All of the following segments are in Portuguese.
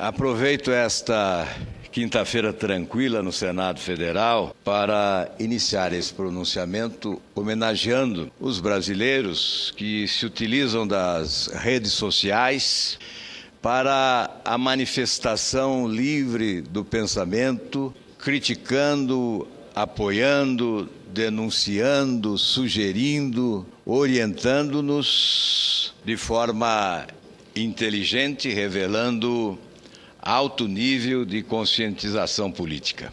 Aproveito esta quinta-feira tranquila no Senado Federal para iniciar esse pronunciamento homenageando os brasileiros que se utilizam das redes sociais para a manifestação livre do pensamento, criticando, apoiando, denunciando, sugerindo, orientando-nos de forma inteligente, revelando alto nível de conscientização política.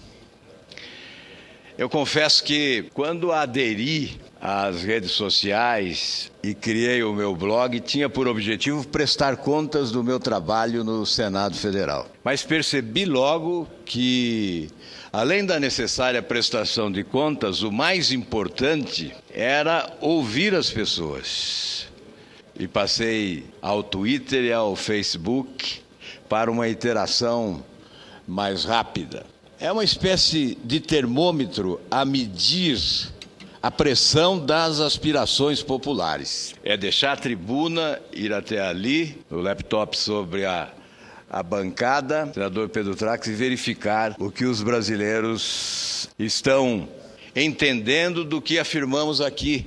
Eu confesso que quando aderi às redes sociais e criei o meu blog, tinha por objetivo prestar contas do meu trabalho no Senado Federal. Mas percebi logo que, além da necessária prestação de contas, o mais importante era ouvir as pessoas. E passei ao Twitter e ao Facebook para uma interação mais rápida. É uma espécie de termômetro a medir a pressão das aspirações populares. É deixar a tribuna, ir até ali, o laptop sobre a bancada, senador Pedro Trax, e verificar o que os brasileiros estão entendendo do que afirmamos aqui.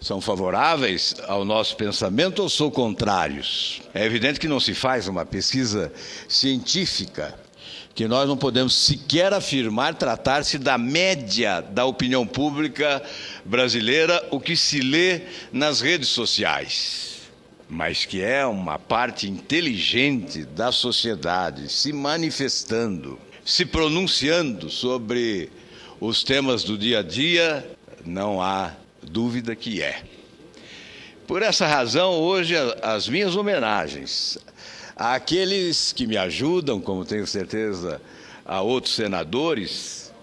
São favoráveis ao nosso pensamento ou são contrários? É evidente que não se faz uma pesquisa científica, que nós não podemos sequer afirmar tratar-se da média da opinião pública brasileira, o que se lê nas redes sociais, mas que é uma parte inteligente da sociedade se manifestando, se pronunciando sobre os temas do dia a dia, não há dúvida que é. Por essa razão, hoje, as minhas homenagens àqueles que me ajudam, como tenho certeza a outros senadores,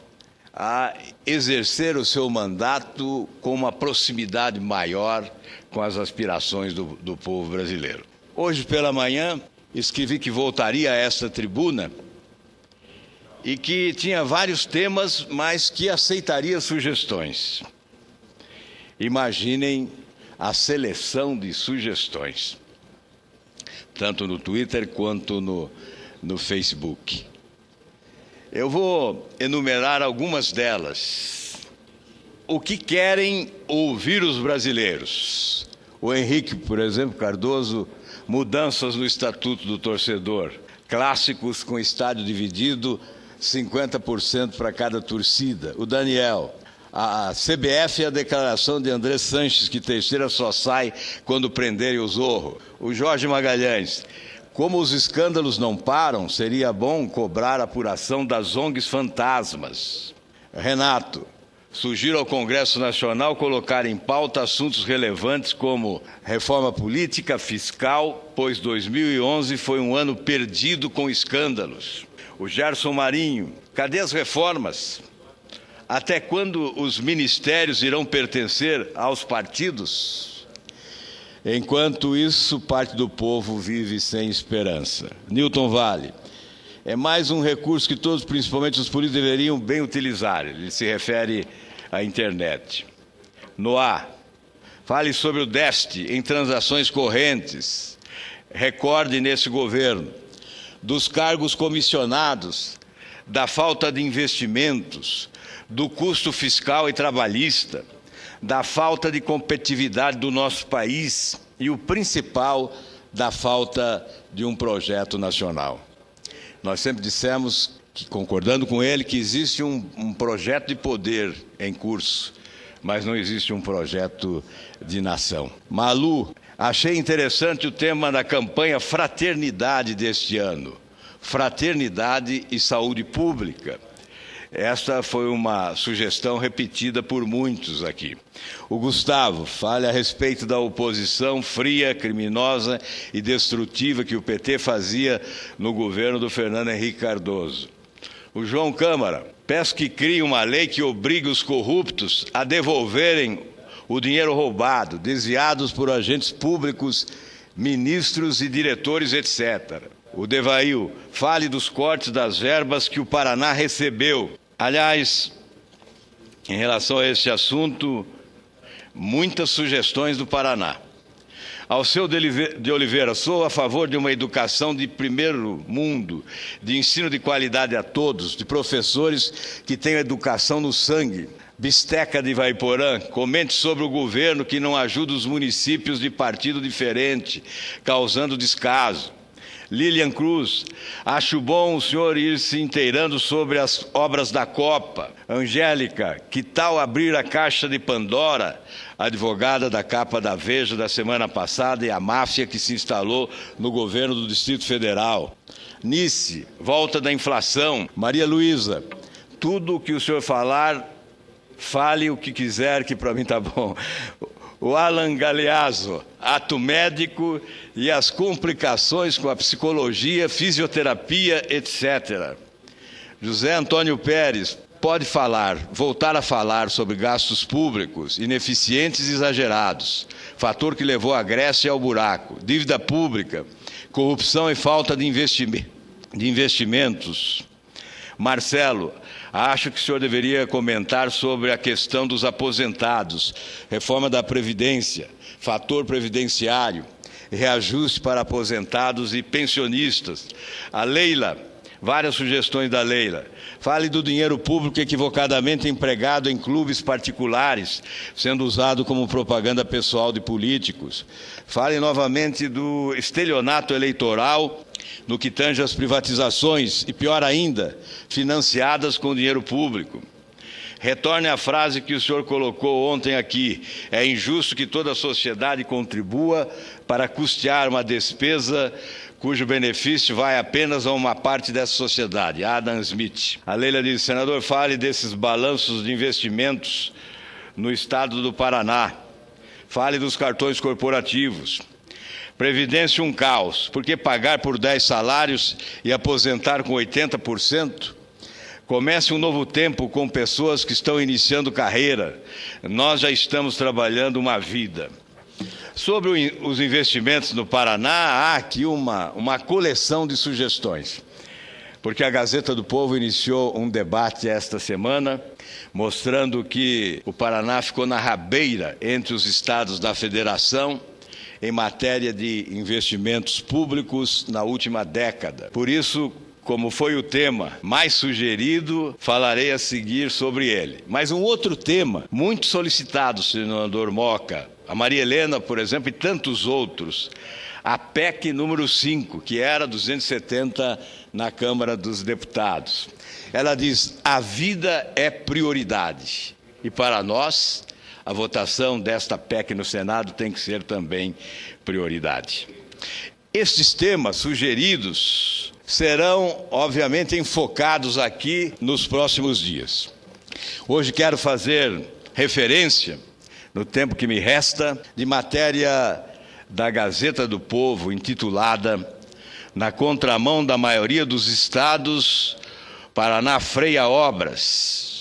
a exercer o seu mandato com uma proximidade maior com as aspirações do povo brasileiro. Hoje pela manhã, escrevi que voltaria a esta tribuna e que tinha vários temas, mas que aceitaria sugestões. Imaginem a seleção de sugestões, tanto no Twitter quanto no Facebook. Eu vou enumerar algumas delas. O que querem ouvir os brasileiros? O Henrique, por exemplo, Cardoso, mudanças no Estatuto do Torcedor. Clássicos com estádio dividido, 50% para cada torcida. O Daniel. A CBF e a declaração de André Sanches, que Teixeira só sai quando prenderem o Zorro. O Jorge Magalhães. Como os escândalos não param, seria bom cobrar a apuração das ONGs fantasmas. Renato. Sugiro ao Congresso Nacional colocar em pauta assuntos relevantes como reforma política, fiscal, pois 2011 foi um ano perdido com escândalos. O Gerson Marinho. Cadê as reformas? Até quando os ministérios irão pertencer aos partidos? Enquanto isso, parte do povo vive sem esperança. Newton Vale. É mais um recurso que todos, principalmente os políticos, deveriam bem utilizar. Ele se refere à internet. Noá. Fale sobre o déficit em transações correntes. Recorde nesse governo. Dos cargos comissionados, da falta de investimentos, do custo fiscal e trabalhista, da falta de competitividade do nosso país e, o principal, da falta de um projeto nacional. Nós sempre dissemos, concordando com ele, que existe um projeto de poder em curso, mas não existe um projeto de nação. Malu, achei interessante o tema da campanha Fraternidade deste ano. Fraternidade e saúde pública. Esta foi uma sugestão repetida por muitos aqui. O Gustavo, fale a respeito da oposição fria, criminosa e destrutiva que o PT fazia no governo do Fernando Henrique Cardoso. O João Câmara, peço que crie uma lei que obrigue os corruptos a devolverem o dinheiro roubado, desviados por agentes públicos, ministros e diretores, etc. O Devail, fale dos cortes das verbas que o Paraná recebeu. Aliás, em relação a este assunto, muitas sugestões do Paraná. Alceu de Oliveira, sou a favor de uma educação de primeiro mundo, de ensino de qualidade a todos, de professores que tenham educação no sangue. Bisteca de Ivaiporã, comente sobre o governo que não ajuda os municípios de partido diferente, causando descaso. Lilian Cruz, acho bom o senhor ir se inteirando sobre as obras da Copa. Angélica, que tal abrir a caixa de Pandora? Advogada da capa da Veja da semana passada e a máfia que se instalou no governo do Distrito Federal. Nice, volta da inflação. Maria Luísa, tudo o que o senhor falar, fale o que quiser, que para mim tá bom. O Alan Galeazzo, ato médico e as complicações com a psicologia, fisioterapia, etc. José Antônio Pérez, pode voltar a falar sobre gastos públicos, ineficientes e exagerados, fator que levou a Grécia ao buraco, dívida pública, corrupção e falta de investimentos. Marcelo, acho que o senhor deveria comentar sobre a questão dos aposentados, reforma da Previdência, fator previdenciário, reajuste para aposentados e pensionistas. A Leila, várias sugestões da Leila. Fale do dinheiro público equivocadamente empregado em clubes particulares, sendo usado como propaganda pessoal de políticos. Fale novamente do estelionato eleitoral no que tange às privatizações e, pior ainda, financiadas com dinheiro público. Retorne à frase que o senhor colocou ontem aqui. É injusto que toda a sociedade contribua para custear uma despesa cujo benefício vai apenas a uma parte dessa sociedade. Adam Smith. A Leila diz, senador, fale desses balanços de investimentos no estado do Paraná. Fale dos cartões corporativos. Previdência um caos. Por que pagar por 10 salários e aposentar com 80%? Comece um novo tempo com pessoas que estão iniciando carreira. Nós já estamos trabalhando uma vida. Sobre os investimentos no Paraná, há aqui uma coleção de sugestões. Porque a Gazeta do Povo iniciou um debate esta semana, mostrando que o Paraná ficou na rabeira entre os estados da federação em matéria de investimentos públicos na última década. Por isso, como foi o tema mais sugerido, falarei a seguir sobre ele. Mas um outro tema muito solicitado, senador Moca, a Maria Helena, por exemplo, e tantos outros, a PEC número 5, que era 270 na Câmara dos Deputados. Ela diz, a vida é prioridade. E para nós, a votação desta PEC no Senado tem que ser também prioridade. Estes temas sugeridos serão, obviamente, enfocados aqui nos próximos dias. Hoje quero fazer referência, no tempo que me resta, de matéria da Gazeta do Povo, intitulada Na contramão da maioria dos estados, Paraná freia obras.